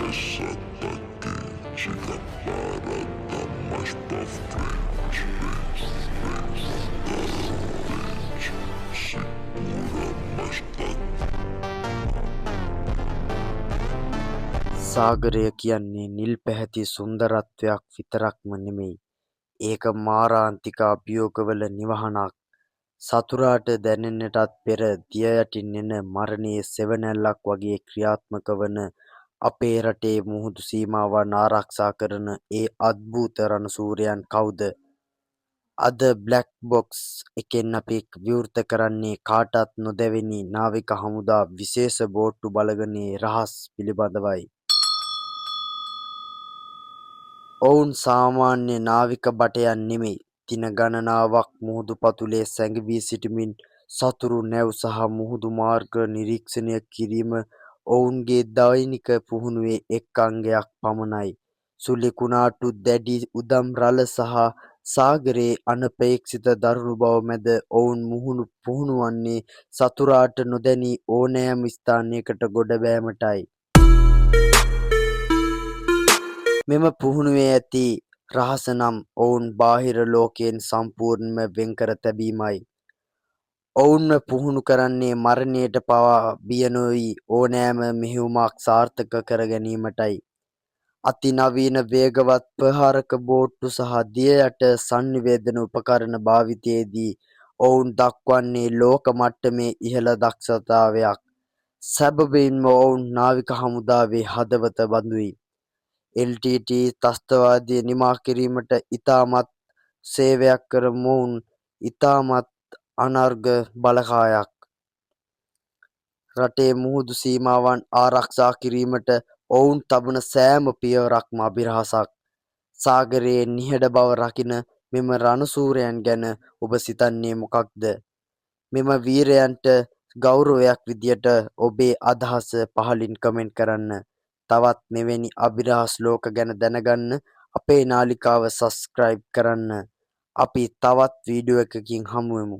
essa tá quente, da parada mais pra frente. Segura, mas tá. සාගරය කියන්නේ නිල් පැහැති සුන්දරත්වයක් විතරක්ම නෙමෙයි. ඒක මාරාන්තික අභියෝගවල නිවහනක්. සතුරාට දැනෙන්නටත් පෙර දිය යටින් එන මරණයේ සෙවණැල්ලක් වගේ ක්‍රියාත්මක වන අපේ රටේ මුහුදු සීමාවන් ආරක්ෂා කරන ඒ අද්භූත රණශූරයන් කවුද? අද බ්ලැක් බොක්ස් එකෙන් අපි විවෘත කරන්නේ කාටත් නොදැවෙනි නාවික හමුදා විශේෂ බෝට්ටු බලගණයේ රහස් පිළිබඳවයි. ඔවුන් සාමාන්‍ය නාවික භටයන් නෙමෙයි. දින ගණනාවක් මුහුදු පතුලේ සැඟවී සිටමින් සතුරු නැව් සහ මුහුදු මාර්ග නිරීක්ෂණය කිරීම ඔවුන්ගේ දෛනික පුහුණුවේ එක් අංගයක් පමණයි. සුළි කුණාටු දැඩි උදම් රළ සහ සාගරයේ අනපේක්ෂිත දරුණු බව මැද ඔවුන් පුහුණු වන්නේ සතුරාට නොදැනී ඕනෑම ස්ථානයකට ගොඩ බෑමටයි. මෙම පුහුණුවේ ඇති රහස නම් ඔවුන් බාහිර ලෝකයෙන් සම්පූර්ණයෙන්ම වෙන්කර තැබීමයි. ඔවුන්ව පුහුණු කරන්නේ මරණයට පවා බිය නොවී ඕනෑම මෙහෙයුමක් සාර්ථක කර ගැනීමටයි. අතිනවීන වේගවත් ප්‍රහාරක බෝට්ටු සහ දිය යට සංනිවේදන උපකරණ භාවිතයේදී ඔවුන් දක්වන්නේ ලෝක මට්ටමේ ඉහළ දක්ෂතාවයක්. සැබවින්ම ඔවුන් නාවික හමුදාවේ හදවත බඳුයි. එල්.ටී.ටී. ත්‍රස්තවාදය නිමා කිරීමට ඉතාමත් සේවයක් කර මොවුන් ඉතාමත් අනර්ඝ බලකායක්. රටේ මුහුදු සීමාවන් ආරක්ෂා කිරීමට ඔවුන් තබන සෑම පියවරක්ම අභිරහසක්. සාගරයේ නිහඬ බව රකින මෙම රණශූරයන් ගැන ඔබ සිතන්නේ මොකක්ද? මෙම වීරයන්ට ගෞරවයක් විදියට ඔබේ අදහස පහලින් කමෙන්ට් කරන්න. තවත් මෙවැනි අභිරහස් ලෝක ගැන දැනගන්න අපේ නාලිකාව සබ්ස්ක්‍රයිබ් කරන්න. අපි තවත් වීඩියෝ එකකින් හමුවෙමු.